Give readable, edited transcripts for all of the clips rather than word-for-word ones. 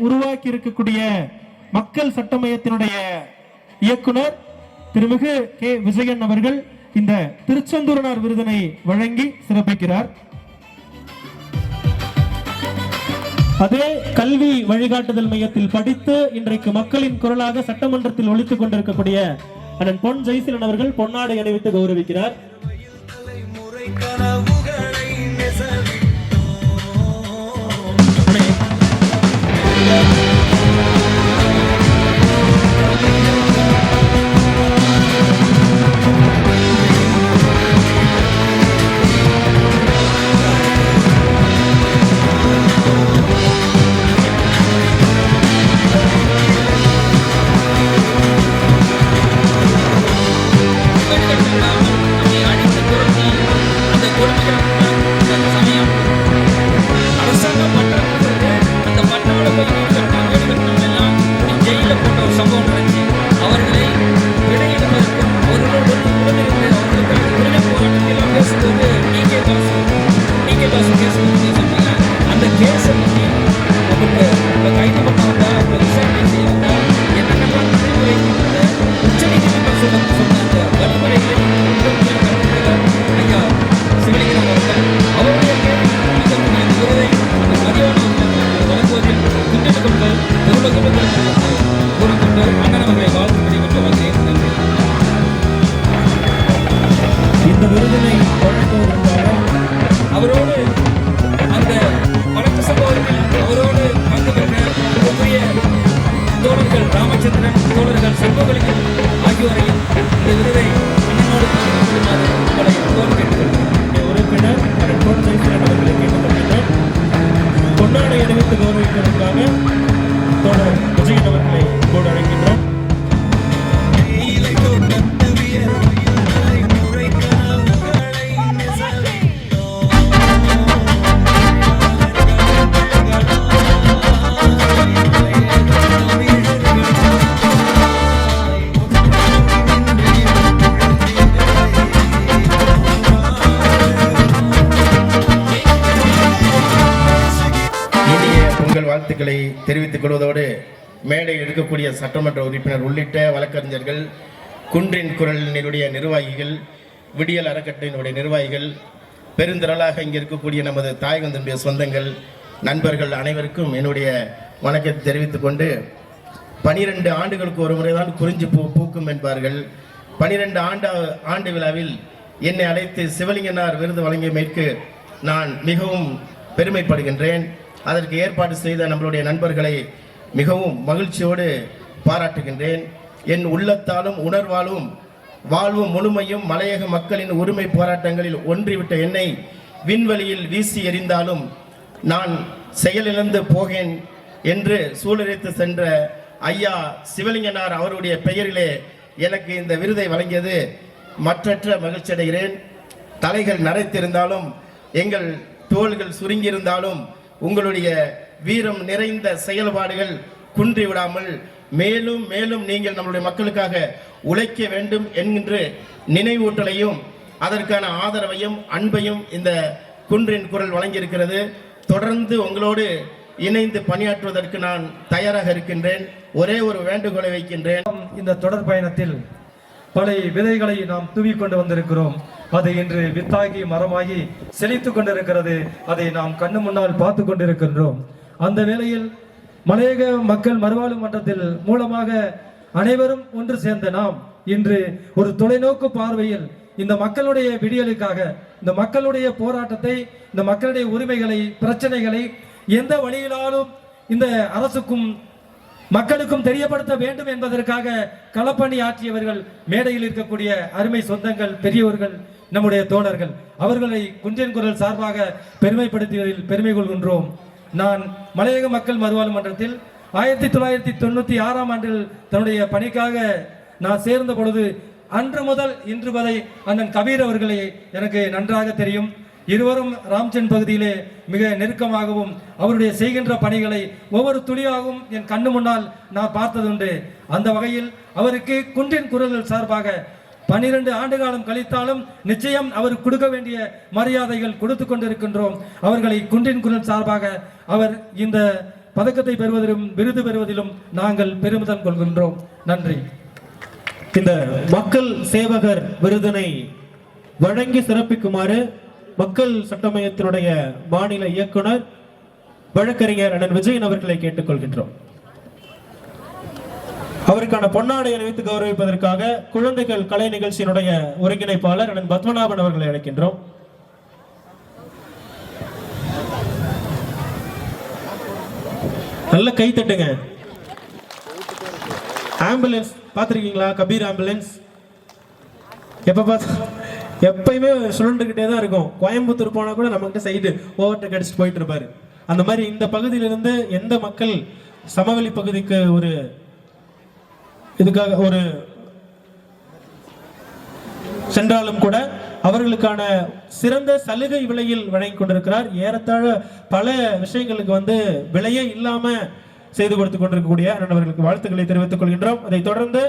உருவாக்கி இருக்கக்கூடிய மக்கள் சட்ட மையத்தினுடைய இயக்குனர் திருமிகு கே விஜயன் அவர்கள் இந்த திருச்செந்தூரனார் விருதினை வழங்கி சிறப்பிக்கிறார். அதே கல்வி வழிகாட்டுதல் மையத்தில் படித்து இன்றைக்கு மக்களின் குரலாக சட்டமன்றத்தில் ஒலித்துக் கொண்டிருக்கக்கூடிய அண்ணன் பொன் ஜெய்சீலன் அவர்கள் பொன்னாடை அணிவித்து கௌரவிக்கிறார். வாழ்த்துக்களை தெரிவித்துக் கொள்வதோடு மேடையில் இருக்கக்கூடிய சட்டமன்ற உறுப்பினர் உள்ளிட்ட வழக்கறிஞர்கள், குன்றின் குரலினுடைய நிர்வாகிகள், விடியல் அறக்கட்டளையினுடைய நிர்வாகிகள், பெருந்திரளாக இங்கே இருக்கக்கூடிய நமது தாயகத்தினுடைய சொந்தங்கள், நண்பர்கள் அனைவருக்கும் என்னுடைய வணக்கத்தை தெரிவித்துக் கொண்டு, 12 ஆண்டுகளுக்கு ஒரு முறைதான் குறிஞ்சி பூக்கும் என்பார்கள். 12 ஆண்டு விழாவில் என்னை அழைத்து சிவலிங்கனார் விருது வழங்கியமைக்கு நான் மிகவும் பெருமைப்படுகின்றேன். அதற்கு ஏற்பாடு செய்த நம்மளுடைய நண்பர்களை மிகவும் மகிழ்ச்சியோடு பாராட்டுகின்றேன். என் உள்ளத்தாலும் உணர்வாலும் வாழ்வும் முழுமையும் மலையக மக்களின் உரிமை போராட்டங்களில் ஒன்றிவிட்ட என்னை விண்வெளியில் வீசி எறிந்தாலும் நான் செயலிழந்து போகேன் என்று சூழலித்து சென்ற ஐயா சிவலிங்கனார் அவருடைய பெயரிலே எனக்கு இந்த விருதை வழங்கியது மற்றற்ற மகிழ்ச்சி அடைகிறேன். தலைகள் நரைத்திருந்தாலும், எங்கள் தோள்கள் சுருங்கியிருந்தாலும், உங்களுடைய வீரம் நிறைந்த செயல்பாடுகள் குன்றி விடாமல் மேலும் மேலும் நீங்கள் நம்முடைய மக்களுக்காக உழைக்க வேண்டும் என்கின்ற நினைவூட்டலையும் அதற்கான ஆதரவையும் அன்பையும் இந்த குன்றின் குரல் வழங்கியிருக்கிறது. தொடர்ந்து உங்களோடு இணைந்து பணியாற்றுவதற்கு நான் தயாராக இருக்கின்றேன். ஒரே ஒரு வேண்டுகோளை வைக்கின்றேன். இந்த தொடர் பயணத்தில் பல விதைகளை நாம் தூவி கொண்டு வந்திருக்கிறோம். அது இன்று வித்தாகி மரமாகி செழித்துக் கொண்டிருக்கிறது. அதை நாம் கண்ணு முன்னால் பார்த்து கொண்டிருக்கின்றோம். அந்த வேளையில் மலையக மக்கள் மறுவாழ்வு மன்றத்தில் மூலமாக அனைவரும் ஒன்று சேர்ந்த நாம் இன்று ஒரு தொலைநோக்கு பார்வையில் இந்த மக்களுடைய விடியலுக்காக, இந்த மக்களுடைய போராட்டத்தை, இந்த மக்களுடைய உரிமைகளை, பிரச்சனைகளை எந்த வழியிலாலும் இந்த அரசுக்கும் மக்களுக்கும் தெரியப்படுத்த வேண்டும் என்பதற்காக களப்பணி ஆற்றியவர்கள் மேடையில் இருக்கக்கூடிய அருமை சொந்தங்கள், பெரியவர்கள், நம்முடைய தோழர்கள், அவர்களை குன்றின் குரல் சார்பாக பெருமைப்படுத்துவதில் பெருமை கொள்கின்றோம். நான் மலையக மக்கள் மறுவாழ்வு மன்றத்தில் 1996ஆம் ஆண்டில் தன்னுடைய பணிக்காக நான் சேர்ந்த பொழுது அன்று முதல் இன்று வரை அண்ணன் கபீர் அவர்களை எனக்கு நன்றாக தெரியும். இருவரும் ராம்சந்த் பகுதியிலே மிக நெருக்கமாகவும் அவருடைய செய்கின்ற பணிகளை ஒவ்வொரு துளியாகவும் என் கண்ணு முன்னால் நான் பார்த்ததுண்டு. அந்த வகையில் அவருக்கு குன்றின் குரல்கள் சார்பாக 12 ஆண்டு காலம் கழித்தாலும் நிச்சயம் அவர் கொடுக்க வேண்டிய மரியாதைகள் கொடுத்து கொண்டிருக்கின்றோம். அவர்களை குன்றின் குரல் சார்பாக அவர் இந்த பதக்கத்தை பெறுவதிலும் விருது பெறுவதிலும் நாங்கள் பெருமிதம் கொள்கின்றோம். நன்றி. இந்த மக்கள் சேவகர் விருதினை வழங்கி சிறப்பிக்குமாறு மக்கள் சட்ட மையத்தினுடைய மாநில இயக்குனர் வழக்கறிஞர் அண்ணன் விஜயன் அவர்களை கேட்டுக்கொள்கின்றோம். அவருக்கான பொன்னாடை அணிவித்து கௌரவிப்பதற்காக குழந்தைகள் கலை நிகழ்ச்சியினுடைய ஒருங்கிணைப்பாளர் அண்ணன் பத்மநாபன் அவர்களை அழைக்கின்றோம். நல்ல கை தட்டுங்க. ஆம்புலன்ஸ் பார்த்துருக்கீங்களா? கபீர் ஆம்புலன்ஸ் எப்பயுமே சுழண்டுகிட்டே தான் இருக்கும். கோயம்புத்தூர் போனா கூட நம்ம கிட்ட சைடு ஓவர்டேக் அடிச்சுட்டு போயிட்டு இருப்பாரு. அந்த மாதிரி இந்த பகுதியிலிருந்து எந்த மக்கள் சமவெளி பகுதிக்கு ஒரு இதுக்காக ஒரு சென்றாலும் கூட அவர்களுக்கான சிறந்த சலுகை விலையில் வழங்கி கொண்டிருக்கிறார். ஏறத்தாழ பல விஷயங்களுக்கு விலையே இல்லாம செய்து கொடுத்து கொண்டிருக்கக்கூடிய அவர்களுக்கு வாழ்த்துக்களை தெரிவித்துக் கொள்கின்றோம். அதை தொடர்ந்து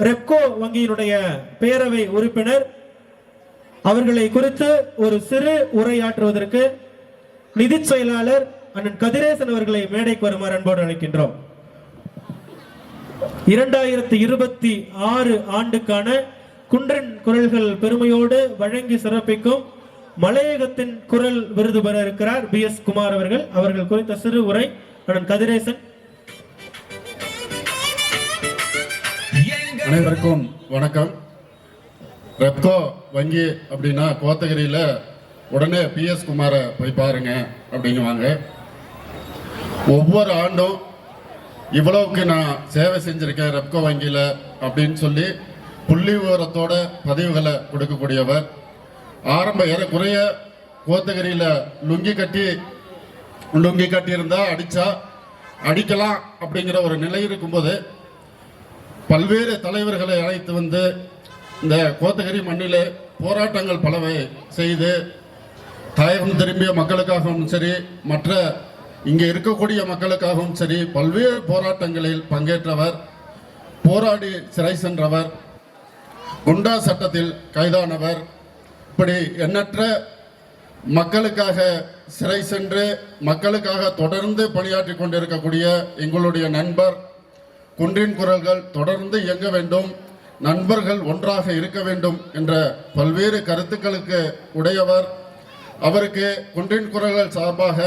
ரெப்கோ வங்கியினுடைய பேரவை உறுப்பினர் அவர்களை குறித்து ஒரு சிறு உரையாற்றுவதற்கு நிதி செயலாளர் அண்ணன் கதிரேசன் அவர்களை மேடைக்கு வருமாறு அன்போடு அழைக்கின்றோம். 2026 ஆண்டுக்கான குன்றின் குரல்கள் பெருமையோடு வழங்கி சிறப்பிக்கும் மலையகத்தின் குரல் விருது பெற இருக்கிறார் BS குமார் அவர்கள். அவர்கள் குறித்த சிறு உரை அண்ணன் கதிரேசன். அனைவருக்கும் வணக்கம். ரெப்கோ வங்கி அப்படின்னா கோத்தகிரியில் உடனே PS குமாரை போய் பாருங்க அப்படிங்குவாங்க. ஒவ்வொரு ஆண்டும் இவ்வளவுக்கு நான் சேவை செஞ்சிருக்கேன் ரெப்கோ வங்கியில் அப்படின்னு சொல்லி புள்ளி விவரத்தோட பதிவுகளை கொடுக்கக்கூடியவர். ஆரம்ப ஏறக்குறைய கோத்தகிரியில் லுங்கி கட்டி இருந்தா அடிச்சா அடிக்கலாம் அப்படிங்கிற ஒரு நிலை இருக்கும்போது பல்வேறு தலைவர்களை அழைத்து வந்து இந்த கோத்தகிரி மண்ணிலே போராட்டங்கள் பலவை செய்து தாயகம் திரும்பிய மக்களுக்காகவும் சரி மற்ற இங்கே இருக்கக்கூடிய மக்களுக்காகவும் சரி பல்வேறு போராட்டங்களில் பங்கேற்றவர், போராடி சிறை சென்றவர், குண்டா சட்டத்தில் கைதானவர், இப்படி எண்ணற்ற மக்களுக்காக சிறை சென்று மக்களுக்காக தொடர்ந்து பணியாற்றி கொண்டிருக்கக்கூடிய எங்களுடைய நண்பர். குன்றின் குரல்கள் தொடர்ந்து இயங்க வேண்டும், நண்பர்கள் ஒன்றாக இருக்க வேண்டும் என்ற பல்வேறு கருத்துக்களுக்கு உடையவர். அவருக்கு குன்றின் குரல்கள் சார்பாக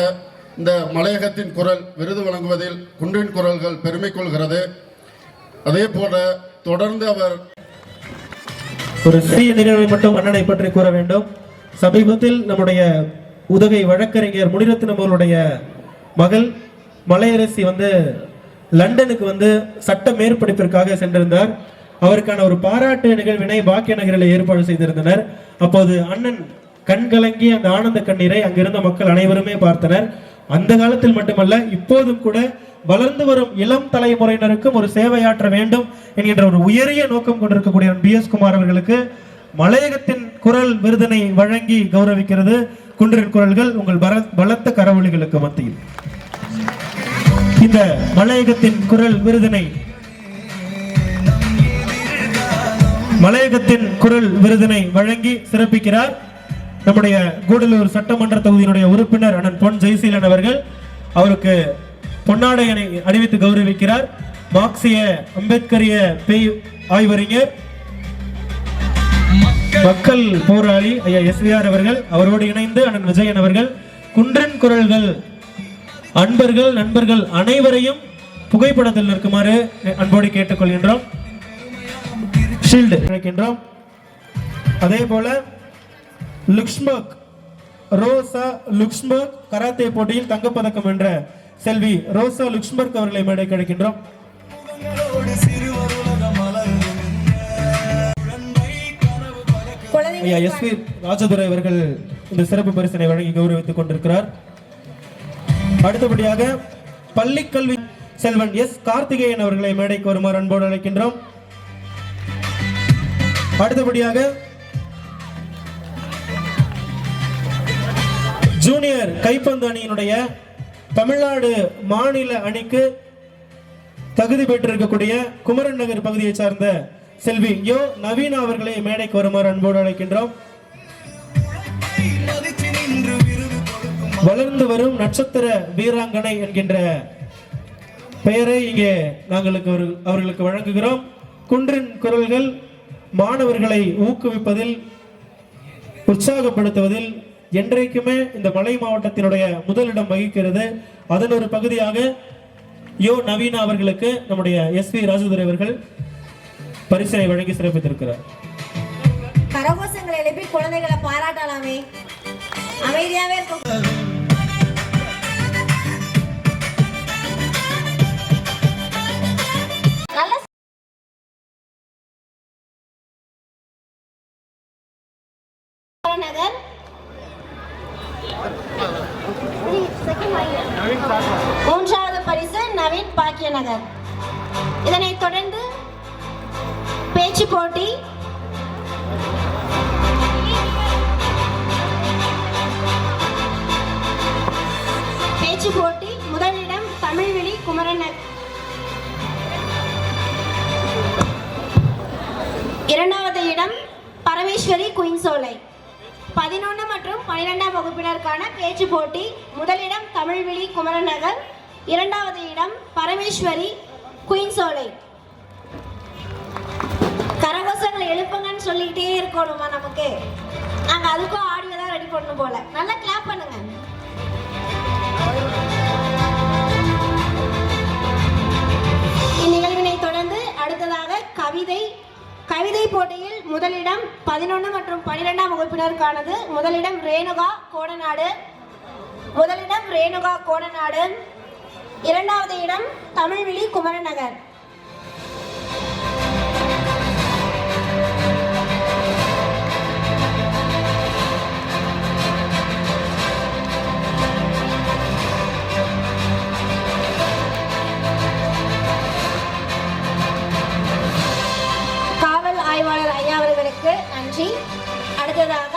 இந்த மலையகத்தின் குரல் விருது வழங்குவதில் குன்றின் குரல்கள் பெருமை கொள்கிறது. அதே போல தொடர்ந்து அவர் ஒரு சிறிய நிகழ்வை மட்டும் அண்ணனை பற்றி கூற வேண்டும். சமீபத்தில் நம்முடைய உதகை வழக்கறிஞர் முனிரத்னம் அவர்களுடைய மகள் மலையரசி லண்டனுக்கு சட்ட மேற்படிப்பிற்காக சென்றிருந்தார். அவருக்கான ஒரு பாராட்டு நிகழ்வினை பாக்கிய நகரில் ஏற்பாடு செய்திருந்தனர். அப்போது அண்ணன் கண் கலங்கி அந்த ஆனந்த கண்ணீரை அங்கிருந்த மக்கள் அனைவருமே பார்த்தனர். அந்த காலத்தில் மட்டுமல்ல, இப்போதும் கூட வளர்ந்து வரும் இளம் தலைமுறையினருக்கும் ஒரு சேவையாற்ற வேண்டும் என்கின்ற ஒரு உயரிய நோக்கம் கொண்டிருக்கக்கூடிய BS குமார் அவர்களுக்கு மலையகத்தின் குரல் விருதினை வழங்கி கௌரவிக்கிறது குன்றின் குரல்கள். உங்கள் பலத்த கரவொலிகளுக்கு மத்தியில் இந்த மலையகத்தின் குரல் விருதினை வழங்கி சிறப்பிக்கிறார் நம்முடைய கூடலூர் சட்டமன்ற தொகுதியினுடைய உறுப்பினர் அண்ணன் பொன் ஜெயசீலன் அவர்கள். அவருக்கு பொன்னாடை அணிவித்து கௌரவிக்கிறார் மார்க்சிய அம்பேத்கரிய பேய் ஆய்வறிஞர் மக்கள் போராளி ஐயா SVR அவர்கள். அவரோடு இணைந்து அண்ணன் விஜயன் அவர்கள். குன்றின் குரல்கள் அன்பர்கள் நண்பர்கள் அனைவரையும் புகைப்படத்தில் நிற்குமாறு அன்போடு கேட்டுக்கொள்கின்றோம். ஷீல்டு அழைக்கின்றோம். அதே போல ரோசா லுக்ஸ்பர்க் கராத்தே போட்டியில் தங்கப்பதக்கம் வென்ற செல்வி ரோசா லுக்ஸ்பர்க் அவர்களை மேடைக்கு அழைக்கின்றோம். ஐயா SV ராஜதுரை அவர்கள் இந்த சிறப்பு பரிசினை வழங்கி கௌரவித்துக் கொண்டிருக்கிறார். அடுத்தபடியாக பள்ளிக்கல்வி செல்வன் S கார்த்திகேயன் அவர்களை மேடைக்கு வருமாறு அன்போடு அழைக்கின்றோம். அடுத்தபடியாக ஜூனியர் கைப்பந்து அணியினுடைய தமிழ்நாடு மாநில அணிக்கு தகுதி பெற்றிருக்கக்கூடிய குமரன் நகர் பகுதியை சார்ந்த செல்வி யோ நவீனா அவர்களை மேடைக்கு வருமாறு அன்போடு அழைக்கின்றோம். வளர்ந்து வரும் நட்சத்திர வீராங்கனை என்கின்ற பெயரை இங்கே அவர்களுக்கு வழங்குகிறோம். குன்றின் குரல்கள் மாணவர்களை ஊக்குவிப்பதில், உற்சாகப்படுத்துவதில் என்றைக்குமே இந்த மலை மாவட்டத்தினுடைய முதலிடம் வகிக்கிறது. அதன் ஒரு பகுதியாக யோ நவீனா அவர்களுக்கு நம்முடைய எஸ்வி ராஜதுரை அவர்கள் பரிசினை வழங்கி சிறப்பித்திருக்கிறார். கரகோஷங்களை எழுப்பி குழந்தைகளை பாராட்டலாமே. அமைதியாவே இருக்கும். நகர் மூன்றாவது பரிசு நவீன் பாக்கிய நகர். இதனைத் தொடர்ந்து பேச்சு போட்டி, முதலிடம் தமிழ்வெளி குமரன், இரண்டாவது இடம் பரமேஸ்வரி குயின்சோலை. 11 மற்றும் 12ஆம் வகுப்பினருக்கான பேச்சு போட்டி, முதலிடம் தமிழ்வெளி குமரன் நகர், இரண்டாவது இடம் பரமேஸ்வரி குயின்சோலை. கரகோஷங்களை எழுப்புங்கன்னு சொல்லிக்கிட்டே இருக்கணுமா நமக்கு? நாங்க அதுக்கும் ஆடியோ தான் ரெடி பண்ணணும் போல. நல்லா கிளாப் பண்ணுங்க. இந்நிகழ்வினை தொடர்ந்து அடுத்ததாக கவிதை போட்டியில் முதலிடம் 11 மற்றும் 12ஆம் வகுப்பினருக்கானது. முதலிடம் ரேணுகா கோடநாடு, இரண்டாவது இடம் தமிழ்வெளி குமரன் நகர். காவல் ஆய்வாளர் ஐயா அவர்களுக்கு நன்றி. அடுத்ததாக